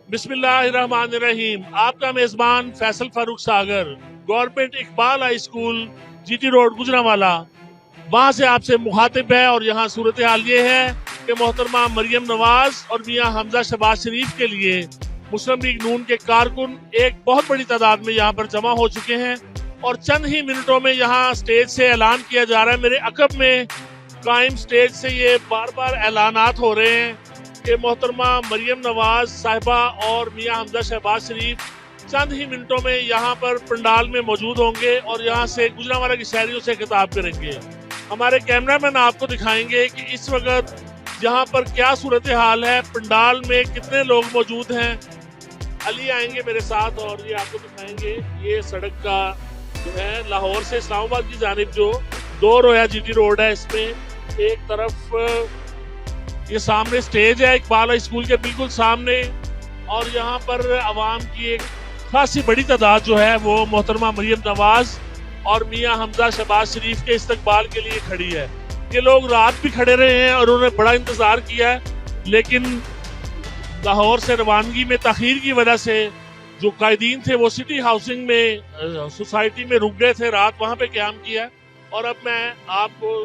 बिस्मिल्लाहिर्रहमानिर्रहीम। आपका मेजबान Faisal Farooq Sagar, government Iqbal high school, GT road, Gujranwala, वहां से आपसे मुखातिब है। और यहाँ सूरत हाल ये है कि मोहतरमा मरियम नवाज और मियाँ हमजा शहबाज शरीफ के लिए मुस्लिम लीग नून के कारकुन एक बहुत बड़ी तादाद में यहाँ पर जमा हो चुके हैं और चंद ही मिनटों में यहाँ स्टेज से ऐलान किया जा रहा है। मेरे अकब में कायम स्टेज से ये बार बार ऐलानात हो रहे हैं कि मोहतरमा मरियम नवाज साहिबा और मियाँ हमजा शहबाज शरीफ चंद ही मिनटों में यहाँ पर पंडाल में मौजूद होंगे और यहाँ से गुजरांवाला की शहरियों से खिताब करेंगे। हमारे कैमरामैन आपको दिखाएंगे कि इस वक्त यहाँ पर क्या सूरत हाल है, पंडाल में कितने लोग मौजूद हैं। अली आएंगे मेरे साथ और ये आपको दिखाएंगे। ये सड़क का जो है लाहौर से इस्लामाबाद की जानिब जो दो रोया जीटी रोड है, इसमें एक तरफ ये सामने स्टेज है इकबाल हाई स्कूल के बिल्कुल सामने, और यहाँ पर आवाम की एक खासी बड़ी तादाद जो है वो मोहतरमा मरियम नवाज और मियाँ हमजा शहबाज शरीफ के इस्तकबाल के लिए खड़ी है। ये लोग रात भी खड़े रहे हैं और उन्होंने बड़ा इंतजार किया है, लेकिन लाहौर से रवानगी में ताखीर की वजह से जो कायदीन थे वो सिटी हाउसिंग में सोसाइटी में रुक गए थे, रात वहाँ पे क्याम किया। और अब मैं आपको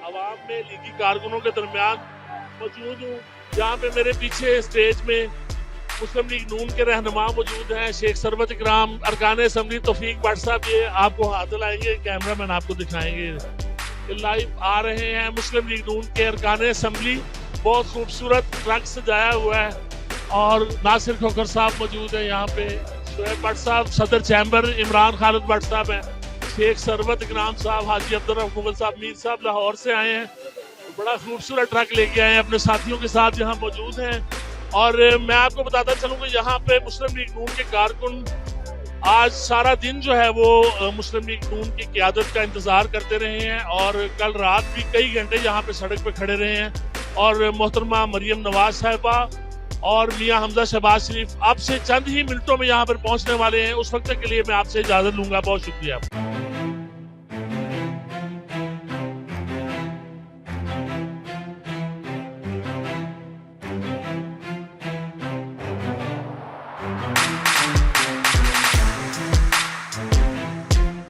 आवाम में लीगी कारकुनों के दरमियान मौजूद हूँ, जहाँ पे मेरे पीछे स्टेज में मुस्लिम लीग नून के रहनुमा मौजूद हैं, शेख सरवत इकराम, अरकान असम्बली तौफीक भट्ट साहब, ये आपको हाथ लाएंगे, कैमरामैन आपको दिखाएंगे। लाइव आ रहे हैं मुस्लिम लीग नून के अरकान असम्बली, बहुत खूबसूरत ट्रक सजाया हुआ है और नासिर खोखर साहब मौजूद है यहाँ पे, शोएब भट्ट साहब सदर चैम्बर, इमरान खालिद भट्ट साहब हैं, शेख सरवत इकराम साहब, हाजी अब्दुर्रऊफ मुगल साहब, मीर साहब लाहौर से आए हैं, बड़ा खूबसूरत ट्रक लेके आए हैं, अपने साथियों के साथ यहाँ मौजूद हैं। और मैं आपको बताता चलूँ कि यहाँ पे मुस्लिम लीग नून के कारकुन आज सारा दिन जो है वो मुस्लिम लीग नून की क़यादत का इंतजार करते रहे हैं और कल रात भी कई घंटे यहाँ पे सड़क पे खड़े रहे हैं। और मोहतरमा मरियम नवाज साहिबा और मियाँ हमजा शहबाज शरीफ अब से चंद ही मिनटों में यहाँ पर पहुँचने वाले हैं। उस वक्त के लिए मैं आपसे इजाज़त लूँगा। बहुत शुक्रिया।